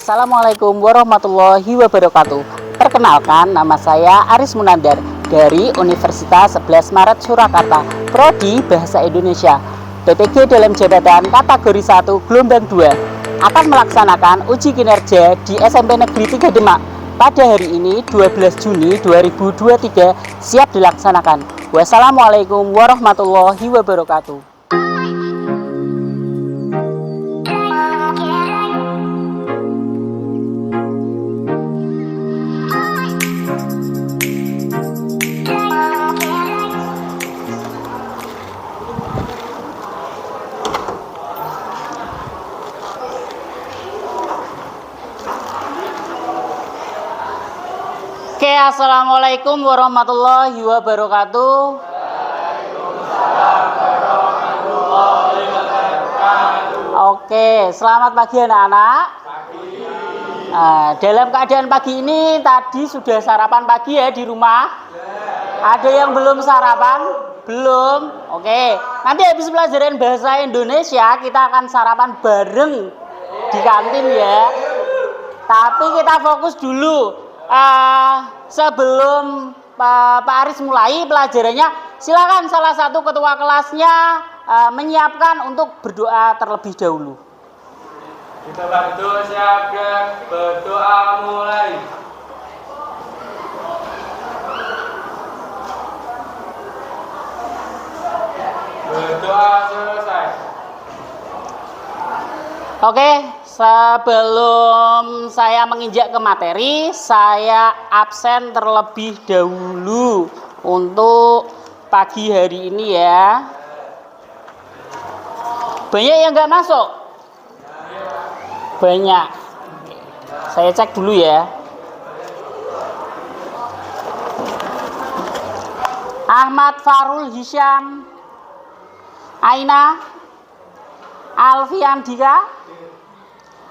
Assalamualaikum warahmatullahi wabarakatuh. Perkenalkan, nama saya Aris Munandar dari Universitas 11 Maret Surakarta, Prodi Bahasa Indonesia. PPG dalam jabatan kategori 1 gelombang 2 akan melaksanakan uji kinerja di SMP Negeri 3 Demak pada hari ini 12 Juni 2023 siap dilaksanakan. Wassalamualaikum warahmatullahi wabarakatuh. Oke, assalamualaikum warahmatullahi wabarakatuh. Oke, selamat pagi anak-anak. Dalam keadaan pagi ini tadi sudah sarapan pagi ya di rumah? Ada yang belum sarapan? Belum? Oke, nanti habis pelajaran bahasa Indonesia kita akan sarapan bareng di kantin ya. Tapi kita fokus dulu. Sebelum Pak Aris mulai pelajarannya, silakan salah satu ketua kelasnya menyiapkan untuk berdoa terlebih dahulu. Kita bantu siapkan berdoa mulai. Berdoa selesai. Oke, sebelum saya menginjak ke materi, saya absen terlebih dahulu untuk pagi hari ini ya. Banyak yang nggak masuk? Banyak. Saya cek dulu ya. Ahmad Farul Hisham, Aina Alfiandika,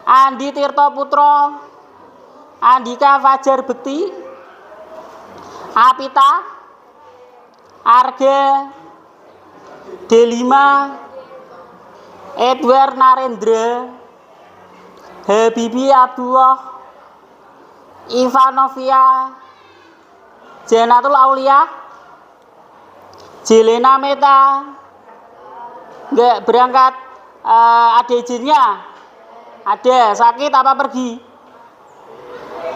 Andi Tirto Putro, Andika Fajar Bekti, Apita, Arga, Delima, Edward Narendra, Habibi Abdullah, Ivanovia, Janatul Aulia, Jelena Meta, nggak berangkat, ada izinnya? Ada, sakit apa pergi?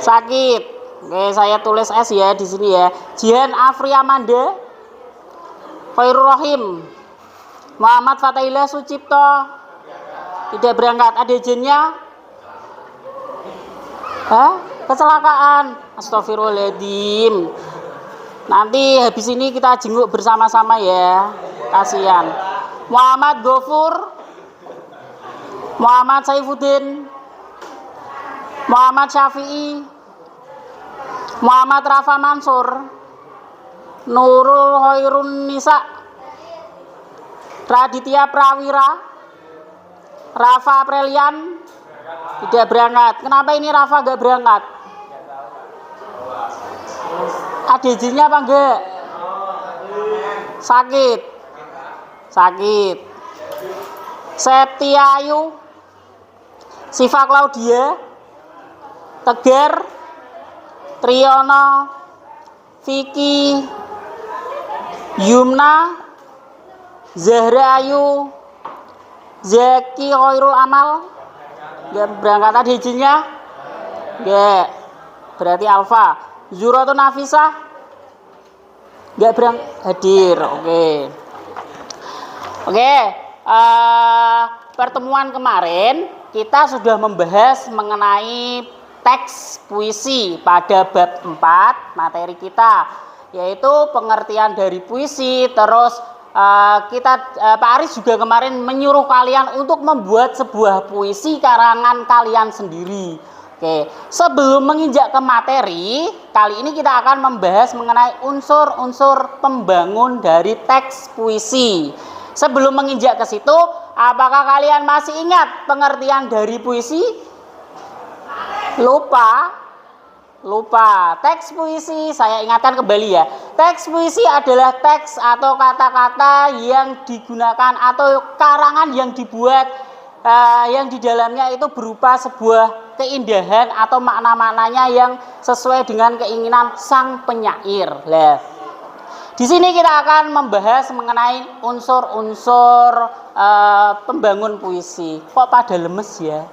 Sakit. Oke, saya tulis S ya di sini ya. Jihan Afriamanda, Khairul Rahim, Muhammad Fatahillah Sucipto, tidak berangkat. Ada izinnya? Kecelakaan. Astagfirullahaladzim. Nanti habis ini kita jenguk bersama-sama ya. Kasihan. Muhammad Gofur, Muhammad Saifuddin, Muhammad Syafi'i, Muhammad Rafa Mansur, Nurul Hoirun Nisa, Raditya Prawira, Rafa Aprelian, tidak berangkat. Kenapa ini Rafa gak berangkat? Ada izinnya apa enggak? Sakit. Septiayu, Siva Claudia, Tegar, Triyono, Vicky, Yumna, Zahra Ayu, Zaki Khairul Amal, gak berangkat. Ada izinnya? Gak, berarti Alfa. Zuratun Nafisah, gak berangkat. Hadir. Oke, pertemuan kemarin kita sudah membahas mengenai teks puisi pada bab 4 materi kita, yaitu pengertian dari puisi. Terus Pak Aris juga kemarin menyuruh kalian untuk membuat sebuah puisi karangan kalian sendiri. Oke, sebelum menginjak ke materi, kali ini kita akan membahas mengenai unsur-unsur pembangun dari teks puisi. Sebelum menginjak ke situ, apakah kalian masih ingat pengertian dari puisi? Lupa. Teks puisi, saya ingatkan kembali ya. Teks puisi adalah teks atau kata-kata yang digunakan atau karangan yang dibuat yang di dalamnya itu berupa sebuah keindahan atau makna-maknanya yang sesuai dengan keinginan sang penyair. Lah, di sini kita akan membahas mengenai unsur-unsur pembangun puisi. Kok pada lemes ya?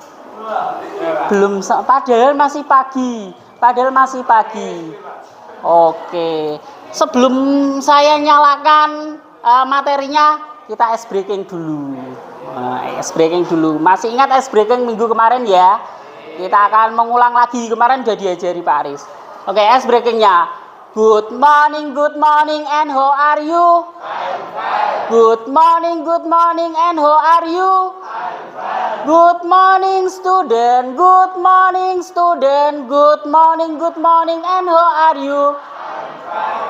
Belum, padahal masih pagi. Oke, sebelum saya nyalakan materinya, kita ice breaking dulu. Masih ingat ice breaking minggu kemarin ya? Kita akan mengulang lagi, kemarin udah diajari Pak Aris. Oke, ice breakingnya. Good morning, and how are you? I'm fine. Good morning, and how are you? I'm fine. Good morning, student. Good morning, and how are you? I'm fine.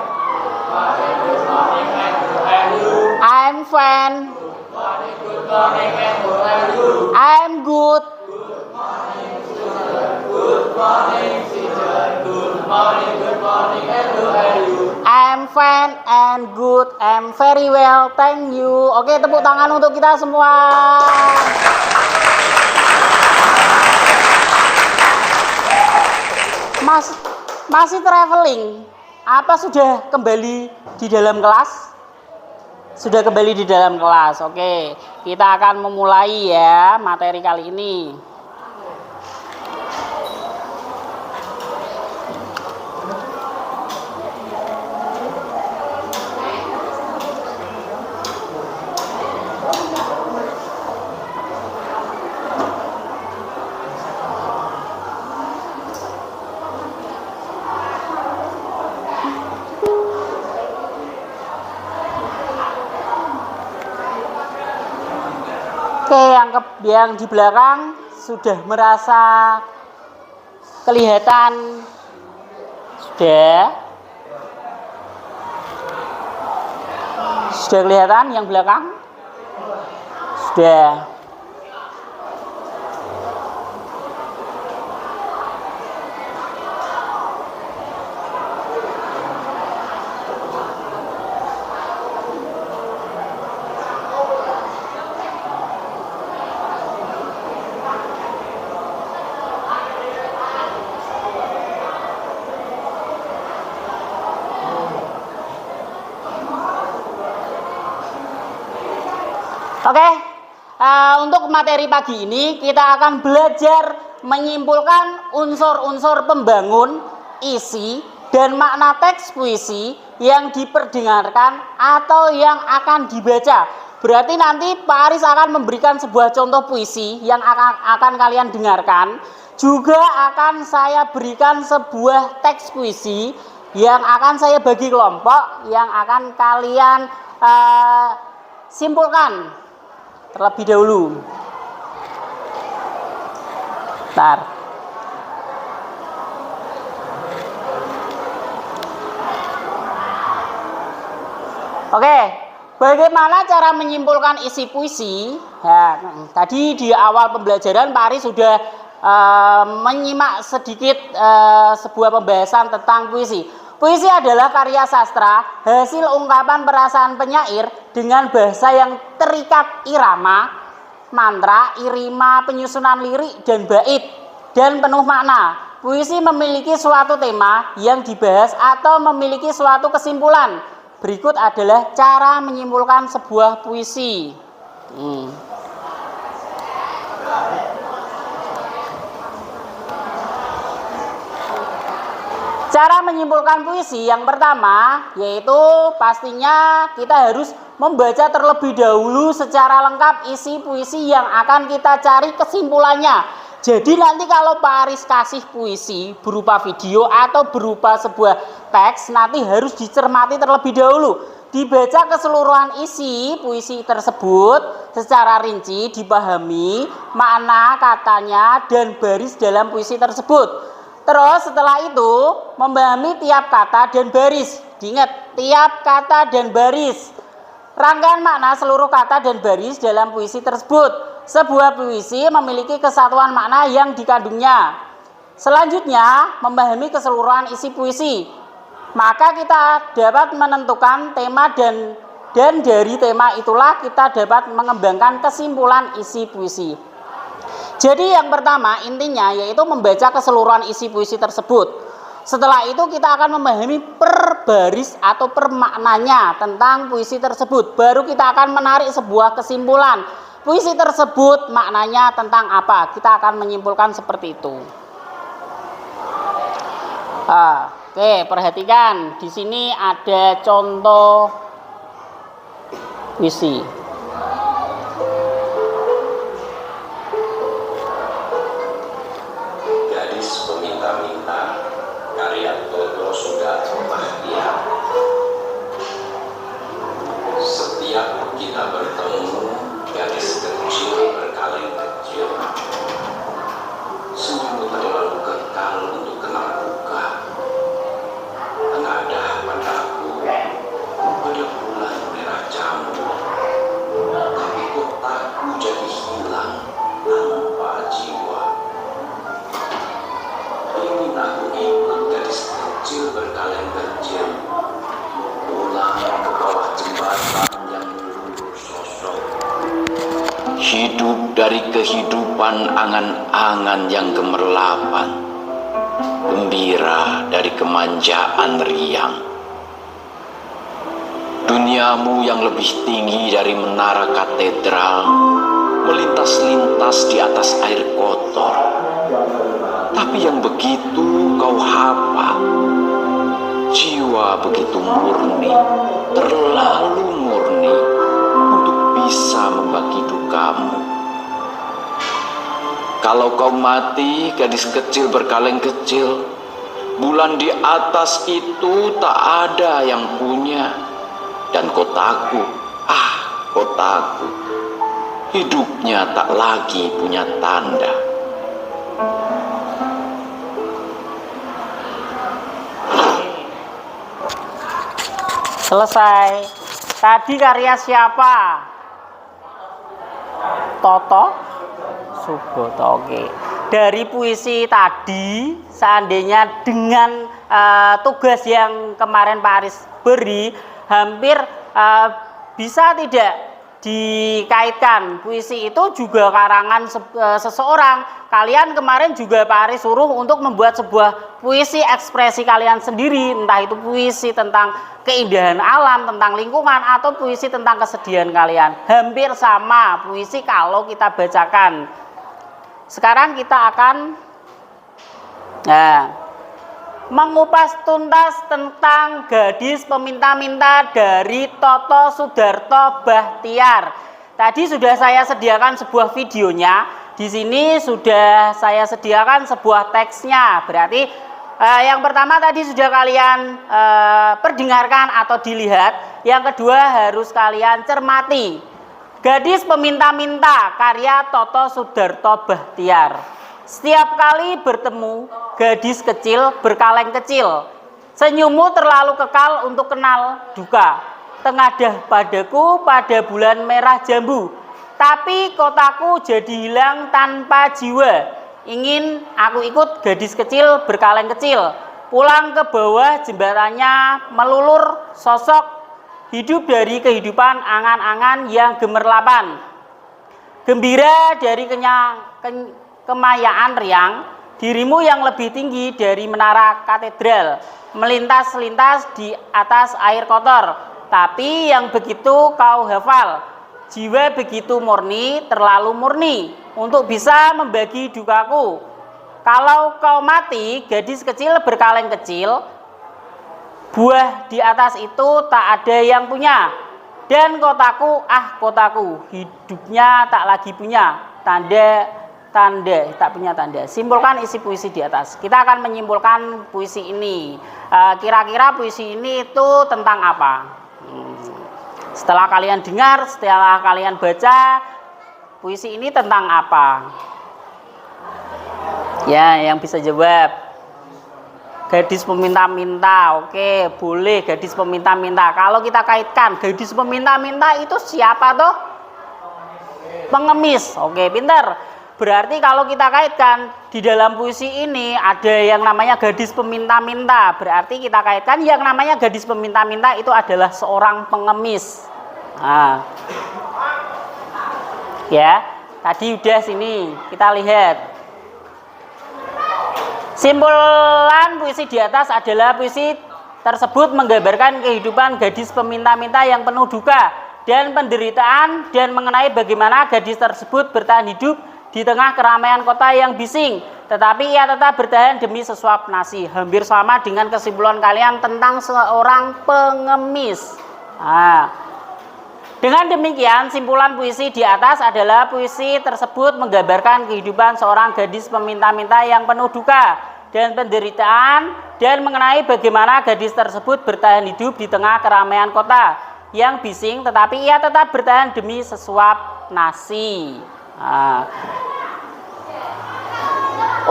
Good morning, and how are you? I'm fine. Good morning, and how are you? I'm good. Good morning, student. Good morning, teacher. Good morning, and how are you? I'm fine and good. I'm very well, thank you. Oke, tepuk tangan untuk kita semua. Masih traveling? Apa sudah kembali di dalam kelas? Sudah kembali di dalam kelas. Oke, kita akan memulai ya materi kali ini. Oke, yang di belakang sudah merasa kelihatan? Sudah kelihatan yang belakang? Sudah. Oke, untuk materi pagi ini kita akan belajar menyimpulkan unsur-unsur pembangun, isi, dan makna teks puisi yang diperdengarkan atau yang akan dibaca. Berarti nanti Pak Aris akan memberikan sebuah contoh puisi yang akan kalian dengarkan. Juga akan saya berikan sebuah teks puisi yang akan saya bagi kelompok yang akan kalian simpulkan terlebih dahulu. Bentar. Oke, bagaimana cara menyimpulkan isi puisi? Ya, tadi di awal pembelajaran Pak Aris sudah menyimak sedikit sebuah pembahasan tentang puisi. Puisi adalah karya sastra, hasil ungkapan perasaan penyair dengan bahasa yang terikat irama, mantra, irima, penyusunan lirik, dan bait, dan penuh makna. Puisi memiliki suatu tema yang dibahas atau memiliki suatu kesimpulan. Berikut adalah cara menyimpulkan sebuah puisi. Cara menyimpulkan puisi yang pertama yaitu pastinya kita harus membaca terlebih dahulu secara lengkap isi puisi yang akan kita cari kesimpulannya. Jadi nanti kalau Pak Aris kasih puisi berupa video atau berupa sebuah teks, nanti harus dicermati terlebih dahulu. Dibaca keseluruhan isi puisi tersebut secara rinci, dipahami makna katanya dan baris dalam puisi tersebut. Terus setelah itu memahami tiap kata dan baris. Diingat, tiap kata dan baris. Rangkaian makna seluruh kata dan baris dalam puisi tersebut. Sebuah puisi memiliki kesatuan makna yang dikandungnya. Selanjutnya, memahami keseluruhan isi puisi. Maka kita dapat menentukan tema dan dari tema itulah kita dapat mengembangkan kesimpulan isi puisi. Jadi yang pertama intinya yaitu membaca keseluruhan isi puisi tersebut. Setelah itu kita akan memahami per baris atau per maknanya tentang puisi tersebut. Baru kita akan menarik sebuah kesimpulan. Puisi tersebut maknanya tentang apa? Kita akan menyimpulkan seperti itu. Oke, perhatikan di sini ada contoh puisi. Gadis peminta-minta, karya Toto Sudarto Bahtiar. Setiap kita bertemu, gadis kecil berkaleng kecil. Senyum terlalu kekal untuk kenal duka. Tenadah padaku, pada bulan merah jambu. Tapi kotaku jadi hilang tanpa jiwa. Ingin aku ikut gadis kecil berkaleng kecil, pulang ke bawah jembatan yang melulur sosok. Hidup dari kehidupan angan-angan yang gemerlapan, gembira dari kemanjaan riang. Duniamu yang lebih tinggi dari menara katedral, melintas-lintas di atas air kotor. Tapi yang begitu kau hafal, jiwa begitu murni, terlalu murni untuk bisa membagi dukamu. Kalau kau mati, gadis kecil berkaleng kecil, bulan di atas itu tak ada yang punya. Dan kotaku, kotaku, hidupnya tak lagi punya tanda. Selesai. Tadi karya siapa? Toto Suboto. Oke. Dari puisi tadi, seandainya dengan tugas yang kemarin Pak Aris beri, hampir bisa tidak dikaitkan puisi itu juga karangan seseorang. Kalian kemarin juga Pak Aris suruh untuk membuat sebuah puisi ekspresi kalian sendiri, entah itu puisi tentang keindahan alam, tentang lingkungan, atau puisi tentang kesedihan kalian. Hampir sama puisi kalau kita bacakan. Sekarang kita akan mengupas tuntas tentang gadis peminta-minta dari Toto Sudarto Bahtiar. Tadi sudah saya sediakan sebuah videonya. Di sini sudah saya sediakan sebuah teksnya. Berarti yang pertama tadi sudah kalian perdengarkan atau dilihat. Yang kedua harus kalian cermati. Gadis peminta-minta karya Toto Sudarto Bahtiar. Setiap kali bertemu, gadis kecil berkaleng kecil. Senyummu terlalu kekal untuk kenal duka. Tengadah padaku pada bulan merah jambu. Tapi kotaku jadi hilang tanpa jiwa. Ingin aku ikut gadis kecil berkaleng kecil. Pulang ke bawah jembatannya melulur sosok. Hidup dari kehidupan angan-angan yang gemerlapan. Gembira dari kemayaan riang, dirimu yang lebih tinggi dari menara katedral, melintas-lintas di atas air kotor, tapi yang begitu kau hafal, jiwa begitu murni, terlalu murni, untuk bisa membagi dukaku. Kalau kau mati, gadis kecil berkaleng kecil, buah di atas itu tak ada yang punya. Dan kotaku, kotaku, hidupnya tak lagi punya tanda tak punya tanda. Simpulkan isi puisi di atas. Kita akan menyimpulkan puisi ini. Kira-kira puisi ini itu tentang apa? Setelah kalian dengar, setelah kalian baca, puisi ini tentang apa? Ya, yang bisa jawab. Gadis peminta-minta. Oke, boleh gadis peminta-minta. Kalau kita kaitkan, gadis peminta-minta itu siapa toh? Pengemis. Oke, pintar. Berarti kalau kita kaitkan di dalam puisi ini ada yang namanya gadis peminta-minta. Berarti kita kaitkan yang namanya gadis peminta-minta itu adalah seorang pengemis. Ya. Tadi udah sini, kita lihat. Simpulan puisi di atas adalah puisi tersebut menggambarkan kehidupan gadis peminta-minta yang penuh duka dan penderitaan dan mengenai bagaimana gadis tersebut bertahan hidup di tengah keramaian kota yang bising. Tetapi ia tetap bertahan demi sesuap nasi. Hampir sama dengan kesimpulan kalian tentang seorang pengemis. Nah, dengan demikian, simpulan puisi di atas adalah puisi tersebut menggambarkan kehidupan seorang gadis peminta-minta yang penuh duka dan penderitaan dan mengenai bagaimana gadis tersebut bertahan hidup di tengah keramaian kota yang bising, tetapi ia tetap bertahan demi sesuap nasi. Nah,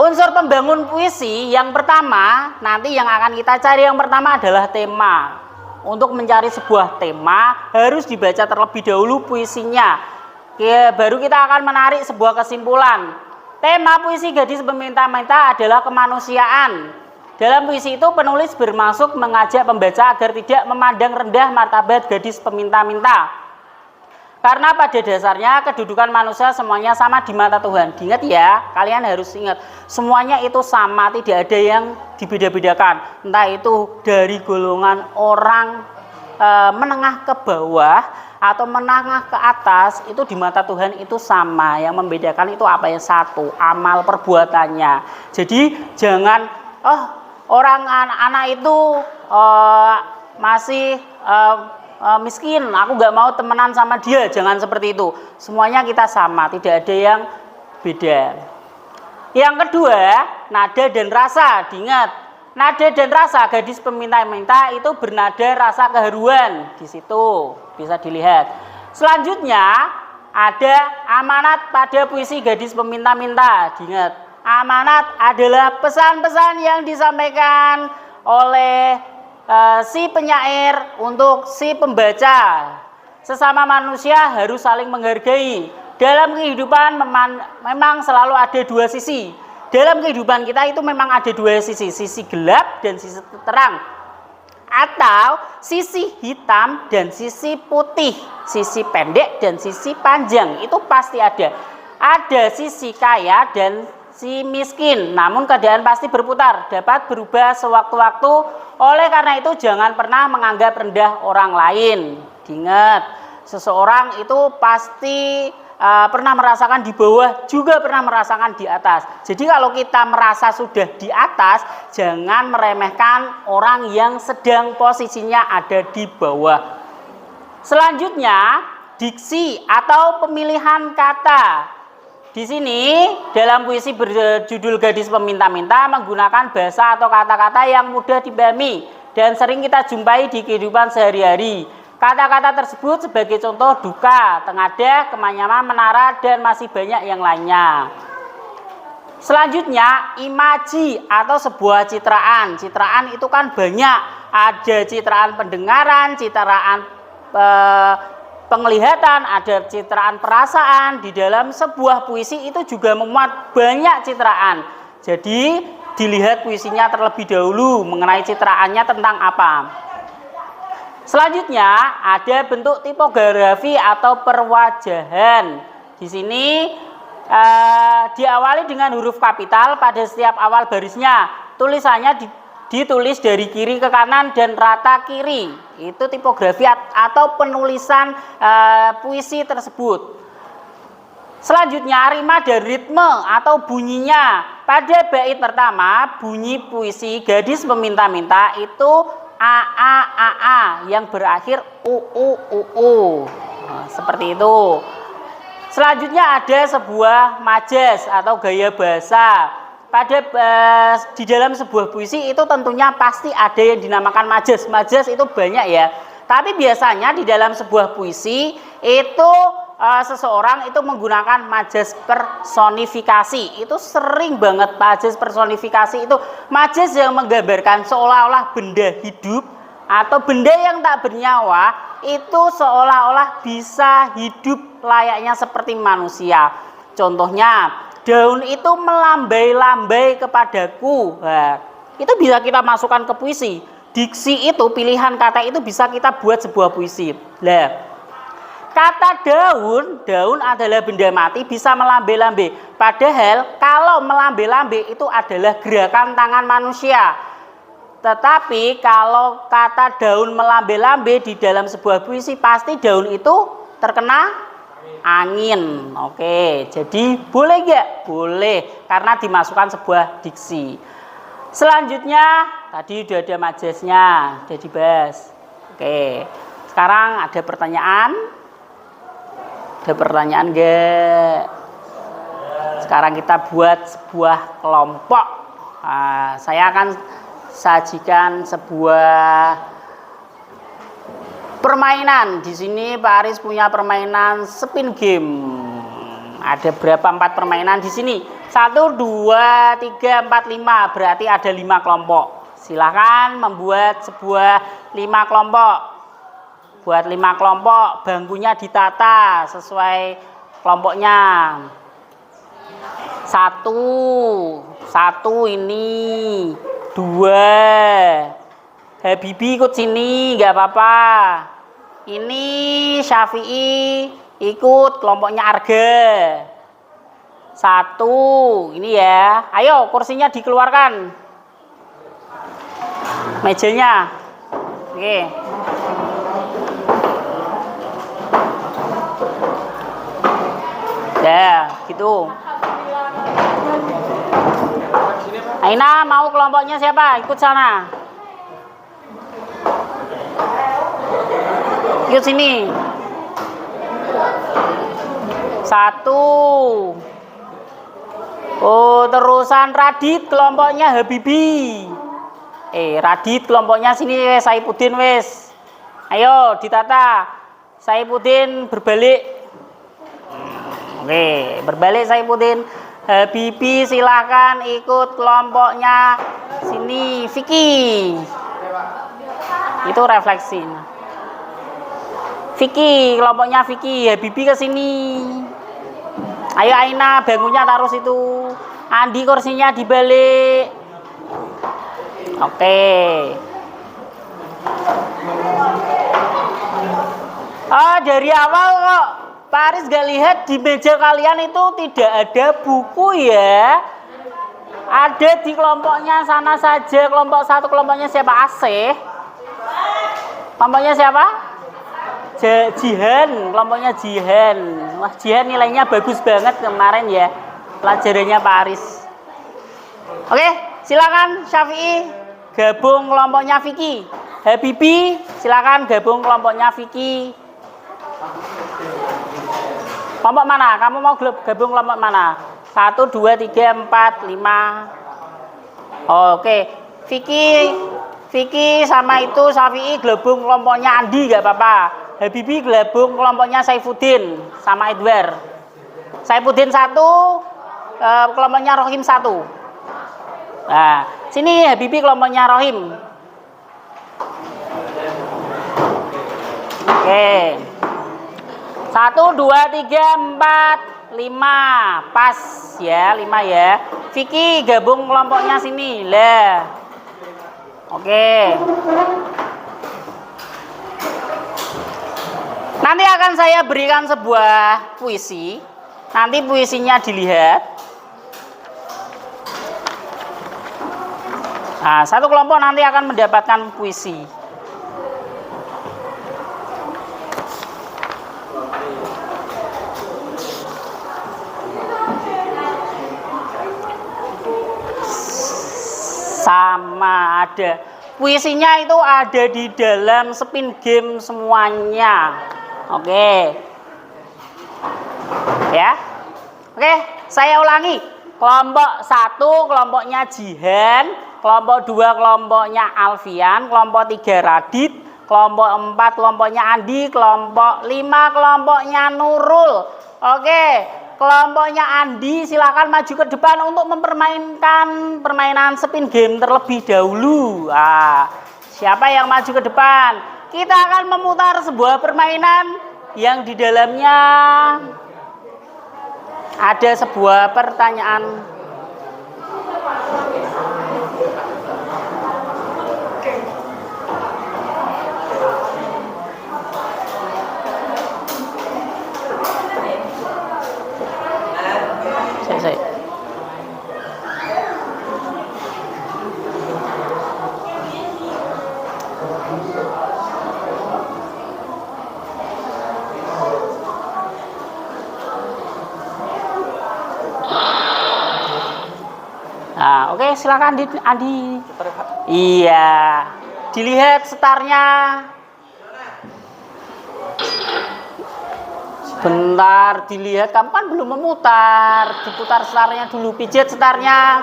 unsur pembangun puisi yang pertama, nanti yang akan kita cari yang pertama adalah tema. Untuk mencari sebuah tema harus dibaca terlebih dahulu puisinya. Ya, baru kita akan menarik sebuah kesimpulan. Tema puisi gadis peminta-minta adalah kemanusiaan. Dalam puisi itu penulis bermaksud mengajak pembaca agar tidak memandang rendah martabat gadis peminta-minta. Karena pada dasarnya kedudukan manusia semuanya sama di mata Tuhan. Diingat ya, kalian harus ingat. Semuanya itu sama, tidak ada yang dibeda-bedakan. Entah itu dari golongan orang menengah ke bawah atau menengah ke atas, itu di mata Tuhan itu sama. Yang membedakan itu apa? Yang satu, amal perbuatannya. Jadi jangan, orang anak itu masih miskin, aku nggak mau temenan sama dia, jangan seperti itu. Semuanya kita sama, tidak ada yang beda. Yang kedua, nada dan rasa. Diingat, nada dan rasa gadis peminta-minta itu bernada rasa keharuan. Di situ bisa dilihat. Selanjutnya ada amanat pada puisi gadis peminta-minta. Diingat, amanat adalah pesan-pesan yang disampaikan oleh si penyair untuk si pembaca. Sesama manusia harus saling menghargai. Dalam kehidupan memang selalu ada dua sisi. Dalam kehidupan kita itu memang ada dua sisi, sisi gelap dan sisi terang, atau sisi hitam dan sisi putih, sisi pendek dan sisi panjang. Itu pasti ada. Ada sisi kaya dan si miskin, namun keadaan pasti berputar, dapat berubah sewaktu-waktu. Oleh karena itu jangan pernah menganggap rendah orang lain. Diingat, seseorang itu pasti pernah merasakan di bawah, juga pernah merasakan di atas. Jadi kalau kita merasa sudah di atas, jangan meremehkan orang yang sedang posisinya ada di bawah. Selanjutnya, diksi atau pemilihan kata. Di sini dalam puisi berjudul Gadis Peminta-Minta menggunakan bahasa atau kata-kata yang mudah dipahami dan sering kita jumpai di kehidupan sehari-hari. Kata-kata tersebut sebagai contoh duka, tengadah, kemanyaman, menara, dan masih banyak yang lainnya. Selanjutnya, imaji atau sebuah citraan. Citraan itu kan banyak, ada citraan pendengaran, citraan penglihatan, ada citraan perasaan. Di dalam sebuah puisi itu juga memuat banyak citraan. Jadi dilihat puisinya terlebih dahulu mengenai citraannya tentang apa. Selanjutnya ada bentuk tipografi atau perwajahan. Di sini diawali dengan huruf kapital pada setiap awal barisnya. Tulisannya ditulis dari kiri ke kanan dan rata kiri. Itu tipografi atau penulisan puisi tersebut. Selanjutnya rima dan ritme atau bunyinya. Pada bait pertama bunyi puisi Gadis Peminta-Minta itu a yang berakhir u. Nah, seperti itu. Selanjutnya ada sebuah majas atau gaya bahasa. Di dalam sebuah puisi itu tentunya pasti ada yang dinamakan majas. Majas itu banyak ya. Tapi biasanya di dalam sebuah puisi itu seseorang itu menggunakan majas personifikasi. Itu sering banget majas personifikasi itu majas yang menggambarkan seolah-olah benda hidup atau benda yang tak bernyawa itu seolah-olah bisa hidup layaknya seperti manusia. Contohnya, daun itu melambai-lambai kepadaku. Nah, itu bisa kita masukkan ke puisi. Diksi itu, pilihan kata itu bisa kita buat sebuah puisi. Nah, Kata daun adalah benda mati bisa melambe-lambe. Padahal kalau melambe-lambe itu adalah gerakan tangan manusia. Tetapi kalau kata daun melambe-lambe di dalam sebuah puisi pasti daun itu terkena angin. Oke, jadi boleh nggak? Boleh, karena dimasukkan sebuah diksi. Selanjutnya tadi udah ada majasnya, udah dibahas. Oke, sekarang ada pertanyaan. Ada pertanyaan nggak? Sekarang kita buat sebuah kelompok. Nah, saya akan sajikan sebuah permainan. Di sini Pak Aris punya permainan spin game. Ada berapa? 4 permainan di sini. 1, 2, 3, 4, 5. Berarti ada 5 kelompok. Silahkan membuat sebuah 5 kelompok. Buat 5 kelompok, bangkunya ditata sesuai kelompoknya. 1 ini, 2 Habibi ikut sini, nggak apa-apa. Ini Syafi'i ikut kelompoknya Arga. 1 ini ya. Ayo kursinya dikeluarkan, mejanya. Oke. Ya, gitu. Aina mau kelompoknya siapa? Ikut sana. Ikut sini. 1. Oh, terusan Radit kelompoknya Habibi. Radit kelompoknya sini wes, Saipuddin wes. Ayo ditata. Saipuddin berbalik. Oke, berbalik Saipuddin. Habibi silakan ikut kelompoknya sini. Vicky. Itu refleksi. Vicky, kelompoknya Vicky. Habibi ke sini. Ayo Aina, bangkunya taruh situ. Andi kursinya dibalik. Oke. Dari awal kok Pak Aris gak lihat di meja kalian itu tidak ada buku ya. Ada di kelompoknya sana saja. Kelompok 1 kelompoknya siapa? Asih. Kelompoknya siapa? Jihan. Kelompoknya Jihan. Wah, Jihan nilainya bagus banget kemarin ya pelajarannya Pak Aris. Oke, silakan Syafi'i gabung kelompoknya Vicky. Habibi silakan gabung kelompoknya Vicky. Kelompok mana? Kamu mau gabung kelompok mana? 1, 2, 3, 4, 5. Oke. Vicky sama itu Syafi'i gabung kelompoknya Andi, gak apa-apa. Habibi gabung kelompoknya Saifuddin sama Edward. Saifuddin 1, kelompoknya Rohim 1. Nah, sini Habibi kelompoknya Rohim. Oke. 1, 2, 3, 4, 5. Pas ya, 5 ya. Vicky gabung kelompoknya sini. Lah. Oke. Nanti akan saya berikan sebuah puisi. Nanti puisinya dilihat. Nah, 1 kelompok nanti akan mendapatkan puisi. Sama ada puisinya itu ada di dalam spin game semuanya. Oke. Ya. Oke, saya ulangi. Kelompok 1 kelompoknya Jihan, kelompok 2 kelompoknya Alfian, kelompok 3 Radit, kelompok 4 kelompoknya Andi, kelompok 5 kelompoknya Nurul. Oke. Kelompoknya Andi silakan maju ke depan untuk mempermainkan permainan spin game terlebih dahulu. Nah, siapa yang maju ke depan? Kita akan memutar sebuah permainan yang di dalamnya ada sebuah pertanyaan. Oke, silakan Andi. Iya. Dilihat setarnya. Bentar, dilihat, kamu kan belum memutar. Diputar setarnya dulu, pijit setarnya.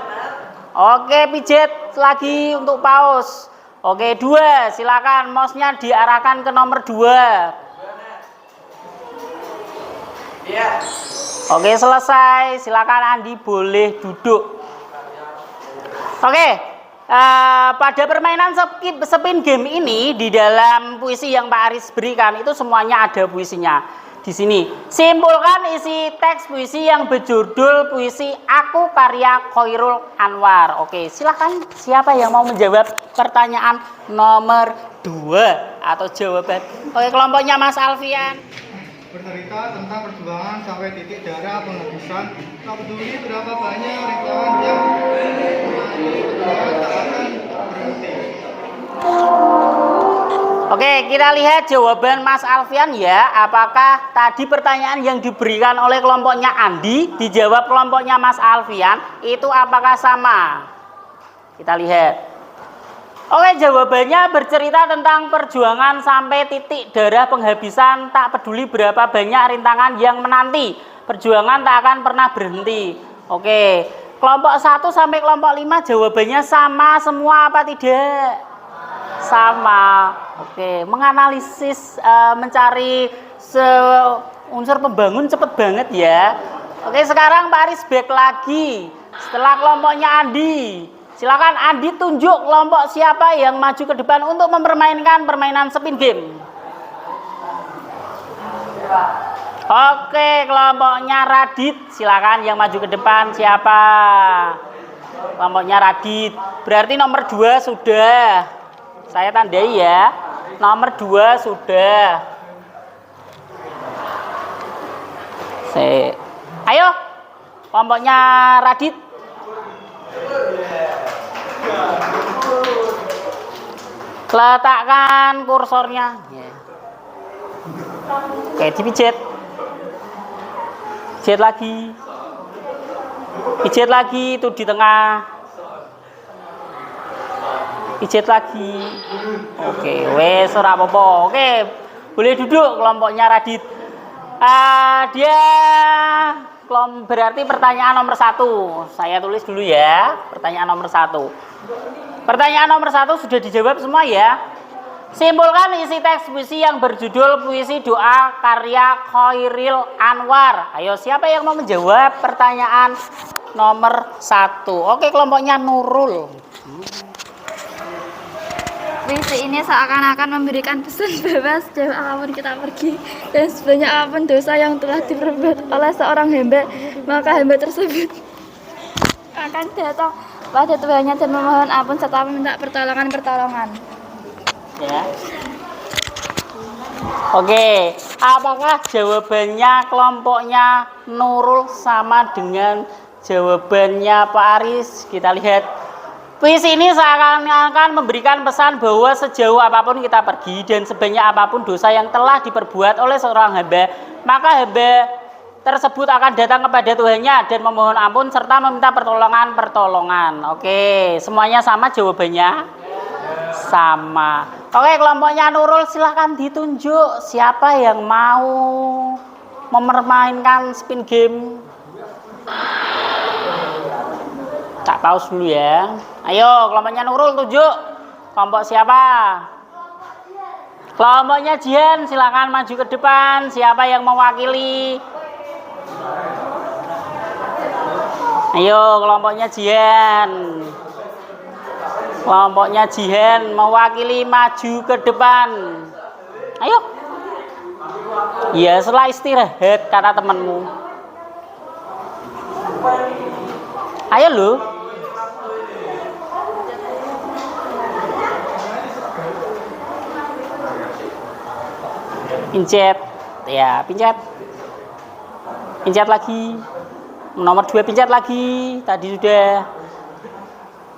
Oke, pijit lagi untuk paus. Oke, 2, silakan mouse-nya diarahkan ke nomor 2. Iya. Oke, selesai. Silakan Andi boleh duduk. Oke, pada permainan spin game ini di dalam puisi yang Pak Aris berikan itu semuanya ada puisinya. Di sini, simpulkan isi teks puisi yang berjudul puisi Aku karya Khairul Anwar. Oke, silakan siapa yang mau menjawab pertanyaan nomor 2 atau jawaban? Oke, kelompoknya Mas Alfian. Bercerita tentang perjuangan sampai titik darah penghabisan. Tak peduli berapa banyak rintangan yang perjuangan tak akan berhenti. Oke, kita lihat jawaban Mas Alfian ya. Apakah tadi pertanyaan yang diberikan oleh kelompoknya Andi dijawab kelompoknya Mas Alfian itu apakah sama? Kita lihat. Oke, jawabannya bercerita tentang perjuangan sampai titik darah penghabisan, tak peduli berapa banyak rintangan yang menanti. Perjuangan tak akan pernah berhenti. Oke, kelompok 1 sampai kelompok 5 jawabannya sama semua apa tidak? Sama. Oke, menganalisis, mencari unsur pembangun cepet banget ya. Oke, sekarang Pak Aris back lagi setelah kelompoknya Andi. Silakan Andi tunjuk kelompok siapa yang maju ke depan untuk mempermainkan permainan spin game. Oke, kelompoknya Radit. Silakan yang maju ke depan siapa? Kelompoknya Radit. Berarti nomor 2 sudah. Saya tandai ya. Nomor 2 sudah. Ayo, kelompoknya Radit. Letakkan kursornya. Oke, dipijit. Pijit lagi. Pijit lagi itu di tengah. Pijit lagi. Oke, wes ora apa-apa. Oke, boleh duduk kelompoknya Radit. Dia berarti pertanyaan nomor 1. Saya tulis dulu ya. Pertanyaan nomor 1. Pertanyaan nomor 1 sudah dijawab semua ya. Simpulkan isi teks puisi yang berjudul Puisi Doa karya Khairul Anwar. Ayo, siapa yang mau menjawab pertanyaan nomor 1? Oke, kelompoknya Nurul. Puisi ini seakan-akan memberikan pesan bahwa sejauh apapun kita pergi dan sebanyak apapun dosa yang telah diperbuat oleh seorang hamba, maka hamba tersebut akan datang pada Tuhannya dan memohon ampun serta meminta pertolongan. Ya. Oke, apakah jawabannya kelompoknya Nurul sama dengan jawabannya Pak Aris? Kita lihat. Puisi ini seakan-akan memberikan pesan bahwa sejauh apapun kita pergi dan sebanyak apapun dosa yang telah diperbuat oleh seorang hamba, maka hamba tersebut akan datang kepada Tuhannya dan memohon ampun serta meminta pertolongan. Oke, semuanya sama jawabannya? Sama. Oke, kelompoknya Nurul silahkan ditunjuk siapa yang mau mempermainkan spin game. Tak pause dulu ya. Ayo, kelompoknya Nurul tunjuk. Kelompok siapa? Kelompoknya Jihan, silakan maju ke depan. Siapa yang mewakili? Ayo, kelompoknya Jihan. Kelompoknya Jihan mewakili maju ke depan. Ayo. Ya, setelah istirahat kata temanmu. Ayo lu. Pincet. Ya, pincet. Pincet lagi. Nomor 2 pincet lagi. Tadi sudah.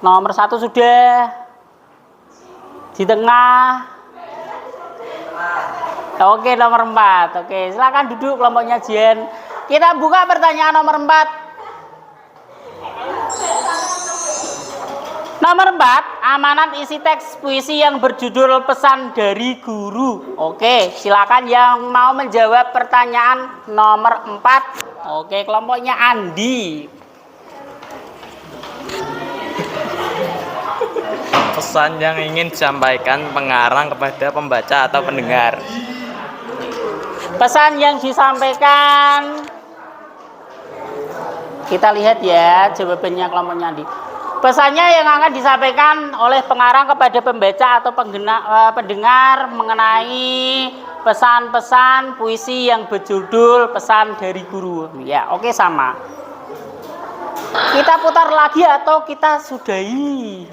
Nomor 1 sudah. Di tengah. Oke, nomor 4. Oke, silakan duduk kelompoknya Jian. Kita buka pertanyaan nomor 4. Nomor 4, amanat isi teks puisi yang berjudul Pesan dari Guru. Oke, silakan yang mau menjawab pertanyaan nomor 4. Oke, kelompoknya Andi. Pesan yang ingin disampaikan pengarang kepada pembaca atau pendengar. Pesan yang disampaikan, kita lihat ya jawabannya kelompoknya Andi. Pesannya yang akan disampaikan oleh pengarang kepada pembaca atau pendengar mengenai pesan-pesan puisi yang berjudul Pesan dari Guru. Ya, oke, sama. Kita putar lagi atau kita sudahi?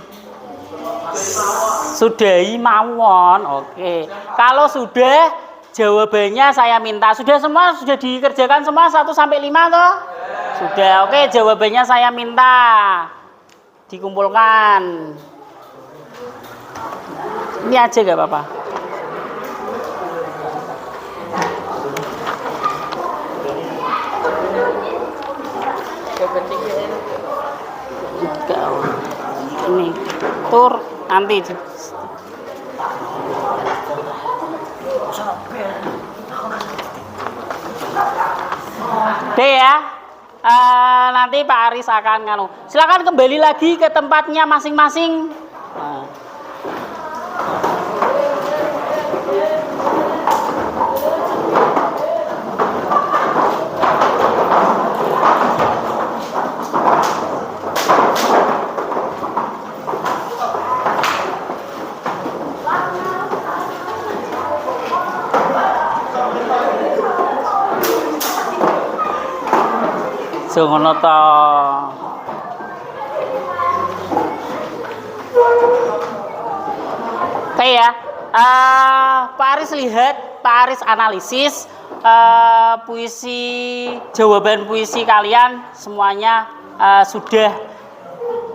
Sudahi mawon. Oke. Kalau sudah, jawabannya saya minta. Sudah semua? Sudah dikerjakan semua 1 sampai 5 toh? Sudah. Oke, jawabannya saya minta dikumpulkan. Ini aja gak apa-apa. Ini tur nanti deh ya. Nanti Pak Aris akan nganu. Silakan kembali lagi ke tempatnya masing-masing. Ngono to. Oke ya. Pak Aris lihat, Pak Aris analisis jawaban puisi kalian semuanya sudah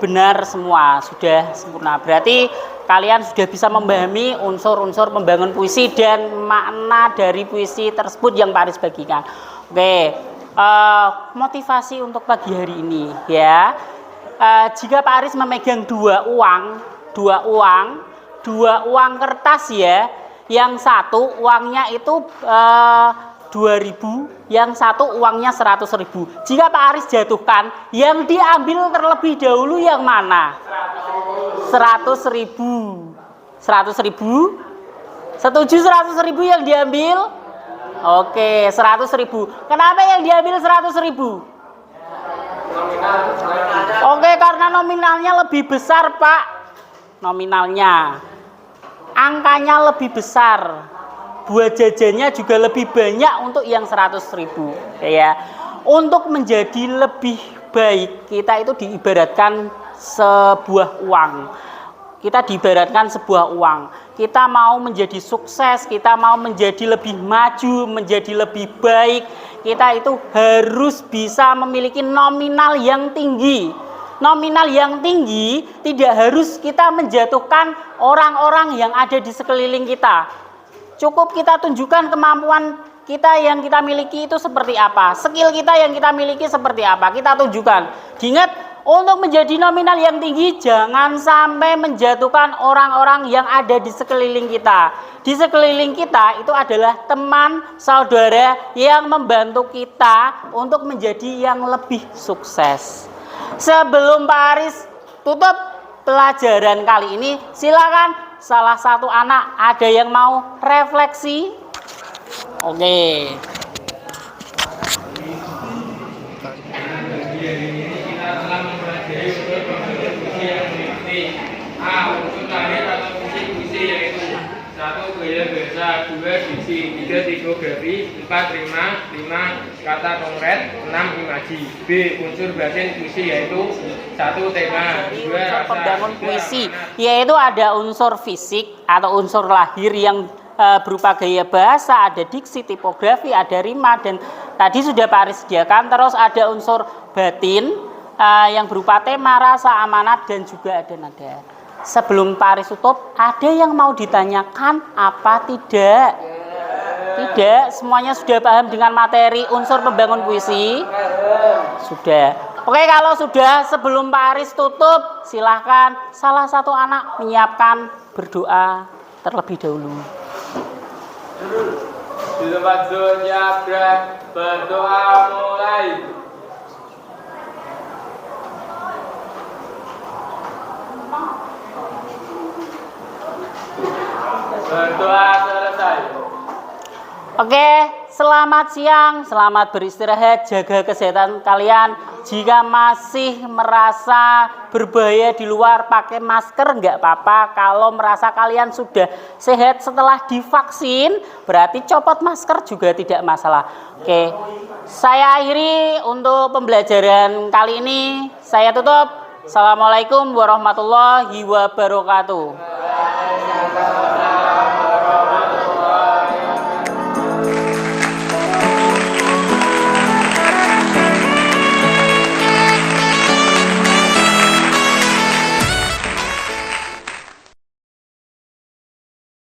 benar semua, sudah sempurna. Berarti kalian sudah bisa memahami unsur-unsur membangun puisi dan makna dari puisi tersebut yang Pak Aris bagikan. Oke. Motivasi untuk pagi hari ini ya, jika Pak Aris memegang dua uang kertas ya, yang satu uangnya itu 2.000, yang satu uangnya 100.000. Jika Pak Aris jatuhkan, yang diambil terlebih dahulu yang mana? 100.000. 100.000. Setuju 100.000 yang diambil? Oke, 100.000. Kenapa yang diambil 100.000? Oke, karena nominalnya lebih besar, Pak. Nominalnya. Angkanya lebih besar. Buat jajannya juga lebih banyak untuk yang 100.000. Ya. Untuk menjadi lebih baik, kita itu diibaratkan sebuah uang. Kita diibaratkan sebuah uang. Kita mau menjadi sukses, kita mau menjadi lebih maju, menjadi lebih baik, kita itu harus bisa memiliki nominal yang tinggi. Nominal yang tinggi tidak harus kita menjatuhkan orang-orang yang ada di sekeliling kita. Cukup kita tunjukkan kemampuan kita yang kita miliki itu seperti apa, skill kita yang kita miliki seperti apa, kita tunjukkan. Diingat, untuk menjadi nominal yang tinggi, jangan sampai menjatuhkan orang-orang yang ada di sekeliling kita. Di sekeliling kita itu adalah teman, saudara yang membantu kita untuk menjadi yang lebih sukses. Sebelum Pak Aris tutup pelajaran kali ini, silakan salah satu anak ada yang mau refleksi? Oke. Unsur lahir atau fungsi puisi yaitu 1. Gaya bahasa, 2. Diksi, 3. Tipografi, 4. Rima, 5. Kata konkret, 6. Imaji. B. Unsur batin puisi yaitu 1. Tema, 2. Rasa, Pembangun puisi yaitu ada unsur fisik atau unsur lahir yang berupa gaya bahasa, ada diksi, tipografi, ada rima, dan tadi sudah Pak Aris sediakan. Terus ada unsur batin yang berupa tema, rasa, amanat, dan juga ada nada. Sebelum Pak Aris tutup, ada yang mau ditanyakan apa tidak? Tidak, semuanya sudah paham dengan materi unsur pembangun puisi? Sudah. Oke, kalau sudah sebelum Pak Aris tutup, silahkan salah satu anak menyiapkan berdoa terlebih dahulu. Di tempat dunia berdoa mulai. Berdoa selesai. Oke, selamat siang, selamat beristirahat, jaga kesehatan kalian. Jika masih merasa berbahaya di luar, pakai masker nggak apa-apa. Kalau merasa kalian sudah sehat setelah divaksin, berarti copot masker juga tidak masalah. Oke, saya akhiri untuk pembelajaran kali ini. Saya tutup. Assalamualaikum warahmatullahi wabarakatuh.